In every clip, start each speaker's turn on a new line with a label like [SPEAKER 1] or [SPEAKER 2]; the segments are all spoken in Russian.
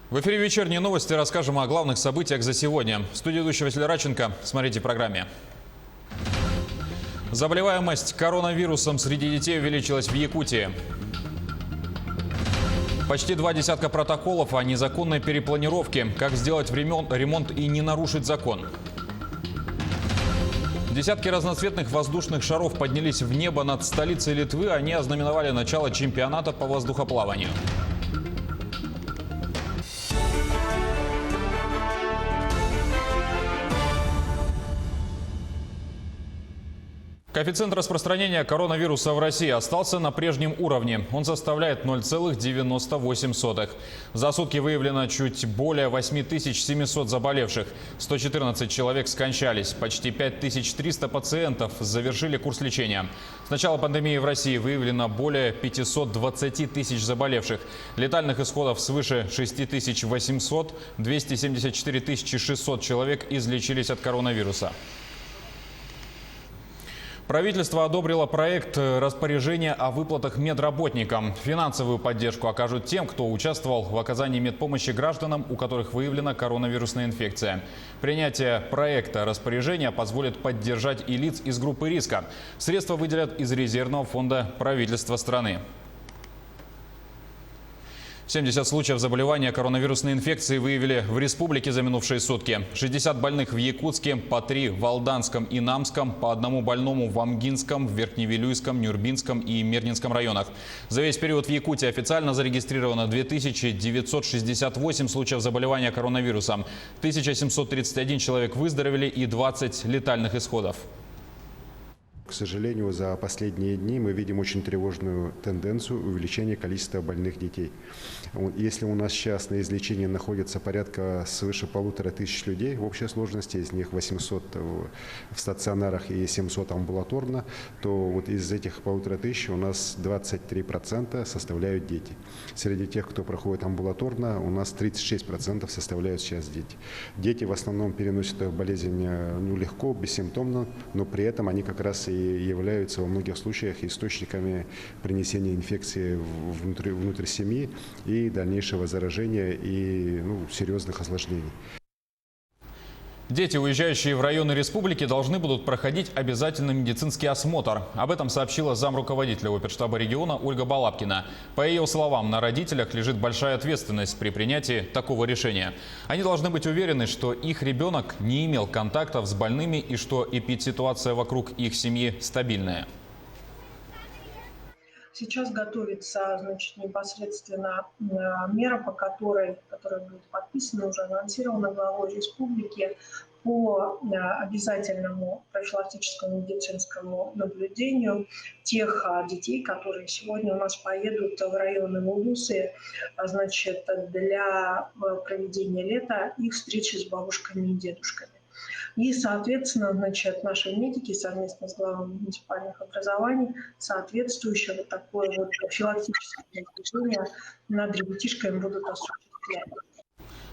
[SPEAKER 1] В эфире «Вечерние новости». Расскажем о главных событиях за сегодня. В студии ведущий Василий Радченко. Смотрите в программе. Заболеваемость коронавирусом среди детей увеличилась в Якутии. Почти 2 десятка протоколов о незаконной перепланировке. Как сделать ремонт и не нарушить закон. Десятки разноцветных воздушных шаров поднялись в небо над столицей Литвы. Они ознаменовали начало чемпионата по воздухоплаванию. Коэффициент распространения коронавируса в России остался на прежнем уровне. Он составляет 0,98. За сутки выявлено чуть более 8700 заболевших. 114 человек скончались. Почти 5300 пациентов завершили курс лечения. С начала пандемии в России выявлено более 520 тысяч заболевших. Летальных исходов свыше 6800. 274 600 человек излечились от коронавируса. Правительство одобрило проект распоряжения о выплатах медработникам. Финансовую поддержку окажут тем, кто участвовал в оказании медпомощи гражданам, у которых выявлена коронавирусная инфекция. Принятие проекта распоряжения позволит поддержать и лиц из группы риска. Средства выделят из резервного фонда правительства страны. 70 случаев заболевания коронавирусной инфекцией выявили в республике за минувшие сутки. 60 больных в Якутске, по 3 в Алданском и Намском, по 1 больному в Амгинском, в Верхневилюйском, Нюрбинском и Мирнинском районах. За весь период в Якутии официально зарегистрировано 2968 случаев заболевания коронавирусом. 1731 человек выздоровели и 20 летальных исходов.
[SPEAKER 2] К сожалению, за последние дни мы видим очень тревожную тенденцию увеличения количества больных детей. Если у нас сейчас на излечении находится порядка свыше 1500 людей в общей сложности, из них 800 в стационарах и 700 амбулаторно, то вот из этих 1500 у нас 23% составляют дети. Среди тех, кто проходит амбулаторно, у нас 36% составляют сейчас дети. Дети в основном переносят болезнь легко, бессимптомно, но при этом они как раз и являются во многих случаях источниками принесения инфекции внутрь семьи и дальнейшего заражения и серьезных осложнений.
[SPEAKER 1] Дети, уезжающие в районы республики, должны будут проходить обязательный медицинский осмотр. Об этом сообщила замруководителя оперштаба региона Ольга Балабкина. По ее словам, на родителях лежит большая ответственность при принятии такого решения. Они должны быть уверены, что их ребенок не имел контактов с больными и что эпидситуация вокруг их семьи стабильная.
[SPEAKER 3] Сейчас готовится, непосредственно мера, которая будет подписана, уже анонсирована главой республики по обязательному профилактическому медицинскому наблюдению тех детей, которые сегодня у нас поедут в районы Улусы, для проведения лета их встречи с бабушками и дедушками. И, соответственно, наши медики совместно с главами муниципальных образований соответствующее такое профилактическое наблюдение над ребятишками будут осуществлять.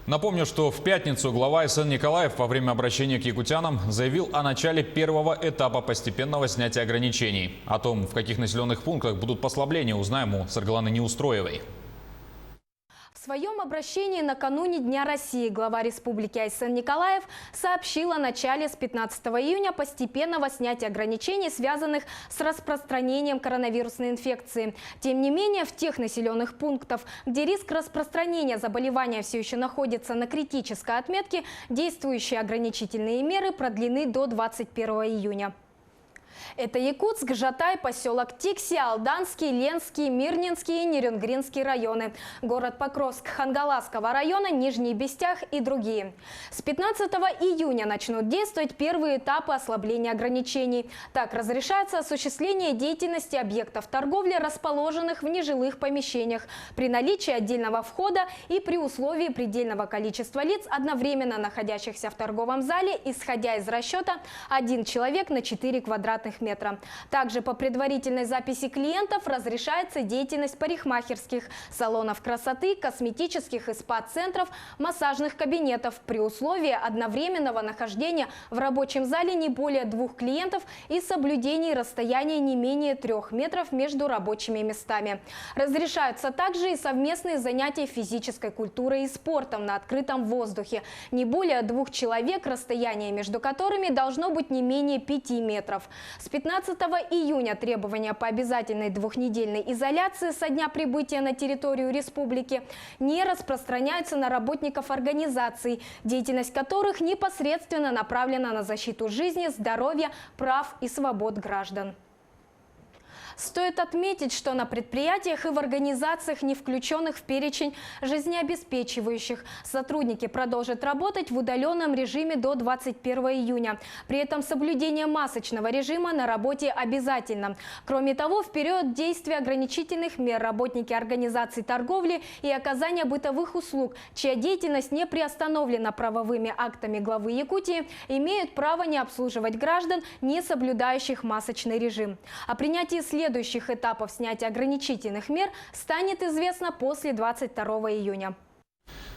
[SPEAKER 1] Напомню, что в пятницу глава СН Николаев во время обращения к якутянам заявил о начале первого этапа постепенного снятия ограничений. О том, в каких населенных пунктах будут послабления, узнаем у Саргаланы Неустроевой.
[SPEAKER 4] В своем обращении накануне Дня России глава республики Айсен Николаев сообщил о начале с 15 июня постепенного снятия ограничений, связанных с распространением коронавирусной инфекции. Тем не менее, в тех населенных пунктах, где риск распространения заболевания все еще находится на критической отметке, действующие ограничительные меры продлены до 21 июня. Это Якутск, Жатай, поселок Тикси, Алданский, Ленский, Мирнинский и Нерюнгринский районы, город Покровск Хангаласского района, Нижний Бестях и другие. С 15 июня начнут действовать первые этапы ослабления ограничений. Так разрешается осуществление деятельности объектов торговли, расположенных в нежилых помещениях, при наличии отдельного входа и при условии предельного количества лиц, одновременно находящихся в торговом зале, исходя из расчета 1 человек на 4 квадратных квадратных метра. Также по предварительной записи клиентов разрешается деятельность парикмахерских, салонов красоты, косметических и спа-центров, массажных кабинетов при условии одновременного нахождения в рабочем зале не более 2 клиентов и соблюдении расстояния не менее 3 метров между рабочими местами. Разрешаются также и совместные занятия физической культурой и спортом на открытом воздухе. Не более 2 человек, расстояние между которыми должно быть не менее 5 метров. С 15 июня требования по обязательной 2-недельной изоляции со дня прибытия на территорию республики не распространяются на работников организаций, деятельность которых непосредственно направлена на защиту жизни, здоровья, прав и свобод граждан. Стоит отметить, что на предприятиях и в организациях, не включенных в перечень жизнеобеспечивающих, сотрудники продолжат работать в удаленном режиме до 21 июня. При этом соблюдение масочного режима на работе обязательно. Кроме того, в период действия ограничительных мер работники организаций торговли и оказания бытовых услуг, чья деятельность не приостановлена правовыми актами главы Якутии, имеют право не обслуживать граждан, не соблюдающих масочный режим. О принятии следующих этапов снятия ограничительных мер станет известно после 22 июня.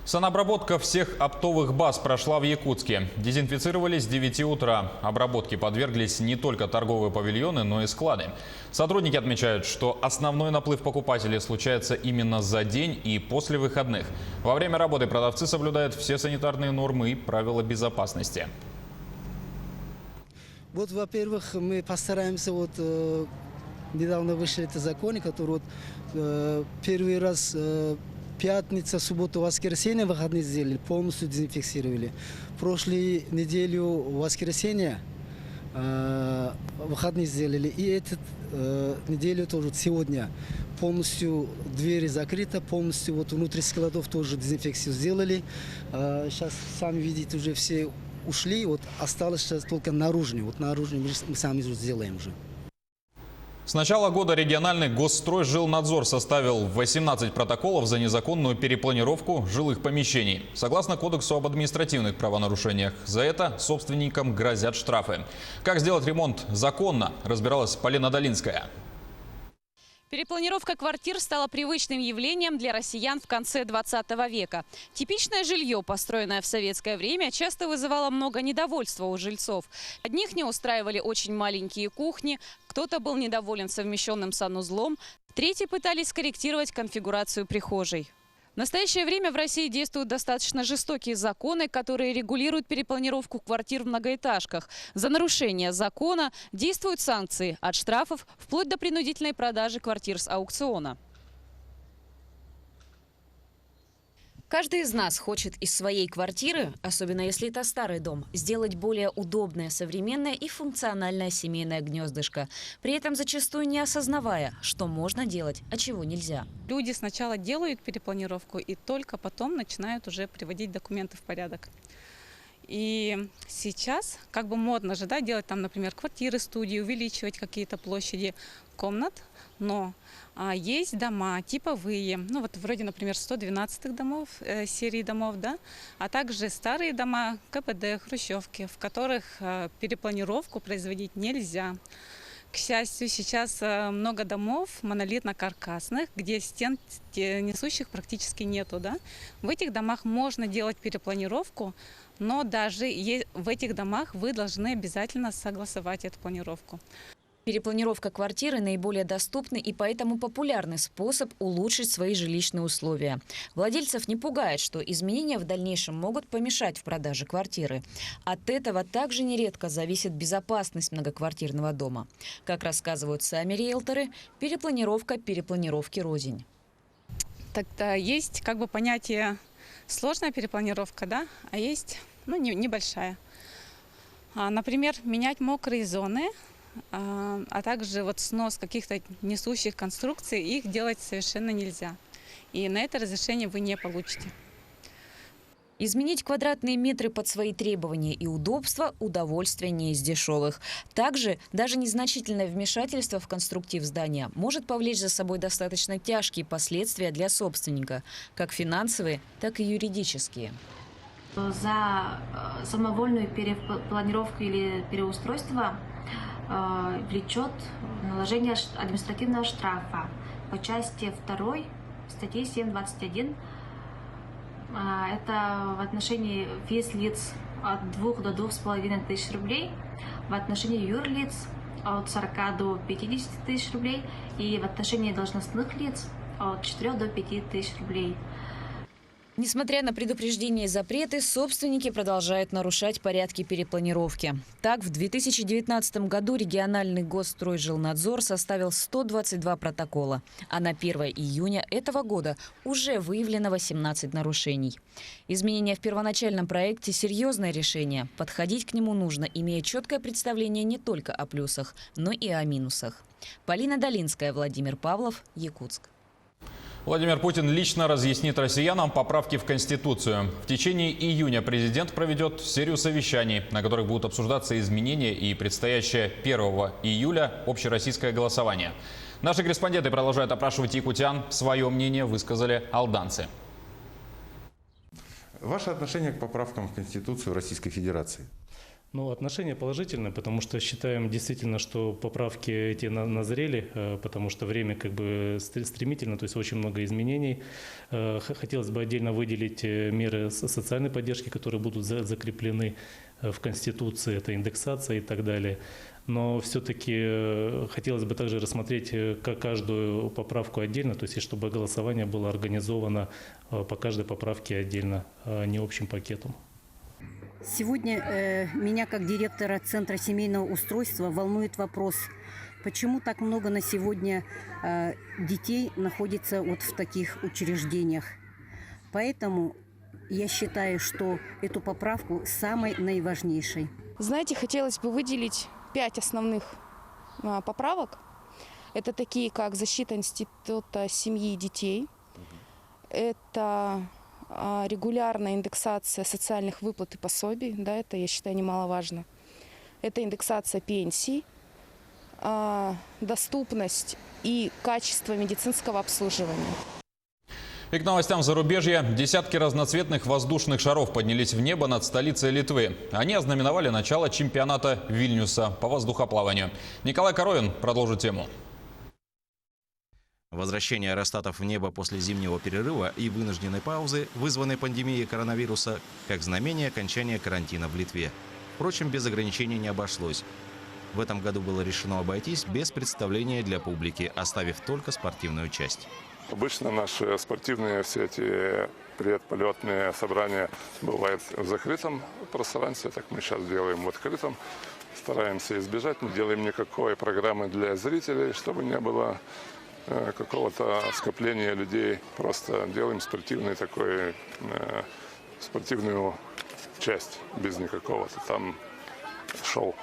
[SPEAKER 1] Санобработка всех оптовых баз прошла в Якутске. Дезинфицировали с 9 утра. Обработке подверглись не только торговые павильоны, но и склады. Сотрудники отмечают, что основной наплыв покупателей случается именно за день и после выходных. Во время работы продавцы соблюдают все санитарные нормы и правила безопасности.
[SPEAKER 5] Вот, во-первых, мы постараемся, недавно вышли это законы, которые первый раз пятница, суббота, воскресенье выходные сделали, полностью дезинфицировали. Прошлую неделю воскресенье выходные сделали. И эту неделю тоже сегодня полностью двери закрыты, полностью внутри складов тоже дезинфекцию сделали. Сейчас, сами видите, уже все ушли, осталось сейчас только наружный. Наружный мы сами сделаем уже.
[SPEAKER 1] С начала года региональный Госстройжилнадзор составил 18 протоколов за незаконную перепланировку жилых помещений. Согласно Кодексу об административных правонарушениях, за это собственникам грозят штрафы. Как сделать ремонт законно, разбиралась Полина Долинская.
[SPEAKER 6] Перепланировка квартир стала привычным явлением для россиян в конце 20 века. Типичное жилье, построенное в советское время, часто вызывало много недовольства у жильцов. Одних не устраивали очень маленькие кухни, кто-то был недоволен совмещенным санузлом, третьи пытались скорректировать конфигурацию прихожей. В настоящее время в России действуют достаточно жестокие законы, которые регулируют перепланировку квартир в многоэтажках. За нарушение закона действуют санкции от штрафов вплоть до принудительной продажи квартир с аукциона. Каждый из нас хочет из своей квартиры, особенно если это старый дом, сделать более удобное, современное и функциональное семейное гнездышко. При этом зачастую не осознавая, что можно делать, а чего нельзя. Люди сначала делают перепланировку и только потом начинают уже приводить документы в порядок. И сейчас модно же, делать там, например, квартиры, студии, увеличивать какие-то площади комнат, но есть дома типовые, вроде, например, 112-х домов, серии домов, а также старые дома, КПД, хрущевки, в которых перепланировку производить нельзя. К счастью, сейчас много домов монолитно-каркасных, где стен несущих практически нету. В этих домах можно делать перепланировку, но даже в этих домах вы должны обязательно согласовать эту планировку. Перепланировка квартиры – наиболее доступный и поэтому популярный способ улучшить свои жилищные условия. Владельцев не пугает, что изменения в дальнейшем могут помешать в продаже квартиры. От этого также нередко зависит безопасность многоквартирного дома. Как рассказывают сами риэлторы, перепланировка перепланировки рознь. Тогда есть понятие сложная перепланировка, а есть небольшая. Например, менять мокрые зоны, а также снос каких-то несущих конструкций, их делать совершенно нельзя. И на это разрешение вы не получите. Изменить квадратные метры под свои требования и удобства – удовольствие не из дешевых. Также даже незначительное вмешательство в конструктив здания может повлечь за собой достаточно тяжкие последствия для собственника, как финансовые, так и юридические.
[SPEAKER 7] За самовольную перепланировку или переустройство влечет наложение административного штрафа по части 2 статьи 7.21. Это в отношении физлиц от 2 до 2,5 тысяч рублей, в отношении юрлиц от 40 до 50 тысяч рублей и в отношении должностных лиц от 4 до 5 тысяч рублей.
[SPEAKER 6] Несмотря на предупреждения и запреты, собственники продолжают нарушать порядки перепланировки. Так, в 2019 году региональный Госстройжилнадзор составил 122 протокола, а на 1 июня этого года уже выявлено 18 нарушений. Изменения в первоначальном проекте – серьезное решение. Подходить к нему нужно, имея четкое представление не только о плюсах, но и о минусах. Полина Долинская, Владимир Павлов, Якутск.
[SPEAKER 1] Владимир Путин лично разъяснит россиянам поправки в Конституцию. В течение июня президент проведет серию совещаний, на которых будут обсуждаться изменения и предстоящее 1 июля общероссийское голосование. Наши корреспонденты продолжают опрашивать якутян. Свое мнение высказали алданцы.
[SPEAKER 8] Ваше отношение к поправкам в Конституцию Российской Федерации?
[SPEAKER 9] Ну, отношение положительное, потому что считаем действительно, что поправки эти назрели, потому что время как бы стремительно, то есть очень много изменений. Хотелось бы отдельно выделить меры социальной поддержки, которые будут закреплены в Конституции, это индексация и так далее. Но все-таки хотелось бы также рассмотреть каждую поправку отдельно, то есть чтобы голосование было организовано по каждой поправке отдельно, а не общим пакетом.
[SPEAKER 10] Сегодня меня, как директора Центра семейного устройства, волнует вопрос, почему так много на сегодня детей находится вот в таких учреждениях. Поэтому я считаю, что эту поправку самой наиважнейшей.
[SPEAKER 11] Знаете, хотелось бы выделить 5 основных поправок. Это такие, как защита института семьи и детей. Это регулярная индексация социальных выплат и пособий, да, это, я считаю, немаловажно. Это индексация пенсий, доступность и качество медицинского обслуживания.
[SPEAKER 1] И к новостям зарубежья. Десятки разноцветных воздушных шаров поднялись в небо над столицей Литвы. Они ознаменовали начало чемпионата Вильнюса по воздухоплаванию. Николай Коровин продолжит тему.
[SPEAKER 12] Возвращение аэростатов в небо после зимнего перерыва и вынужденной паузы, вызванной пандемией коронавируса, как знамение окончания карантина в Литве. Впрочем, без ограничений не обошлось. В этом году было решено обойтись без представления для публики, оставив только спортивную часть.
[SPEAKER 13] Обычно наши спортивные все эти предполетные собрания бывают в закрытом пространстве, так мы сейчас делаем в открытом. Стараемся избежать, не делаем никакой программы для зрителей, чтобы не было какого-то скопления людей. Просто делаем спортивную часть без никакого-то там шоу.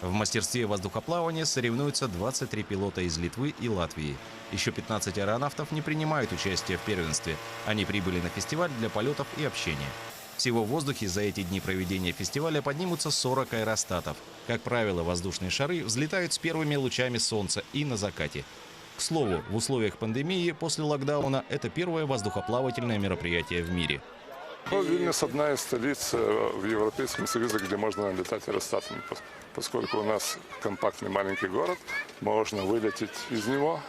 [SPEAKER 12] В мастерстве воздухоплавания соревнуются 23 пилота из Литвы и Латвии. Еще 15 аэронавтов не принимают участие в первенстве. Они прибыли на фестиваль для полетов и общения. Всего в воздухе за эти дни проведения фестиваля поднимутся 40 аэростатов. Как правило, воздушные шары взлетают с первыми лучами солнца и на закате. К слову, в условиях пандемии после локдауна это первое воздухоплавательное мероприятие в мире.
[SPEAKER 13] Вильнюс – одна из столиц в Европейском Союзе, где можно летать аэростатами. Поскольку у нас компактный маленький город, можно вылететь из него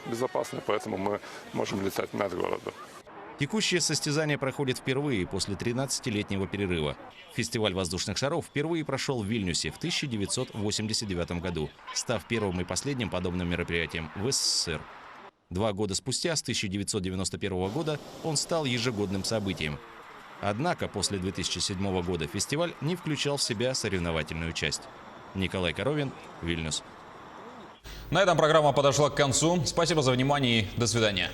[SPEAKER 13] безопасно, поэтому мы можем летать над городом.
[SPEAKER 12] Текущее состязание проходит впервые после 13-летнего перерыва. Фестиваль воздушных шаров впервые прошел в Вильнюсе в 1989 году, став первым и последним подобным мероприятием в СССР. 2 года спустя, с 1991 года, он стал ежегодным событием. Однако после 2007 года фестиваль не включал в себя соревновательную часть. Николай Коровин, Вильнюс.
[SPEAKER 1] На этом программа подошла к концу. Спасибо за внимание и до свидания.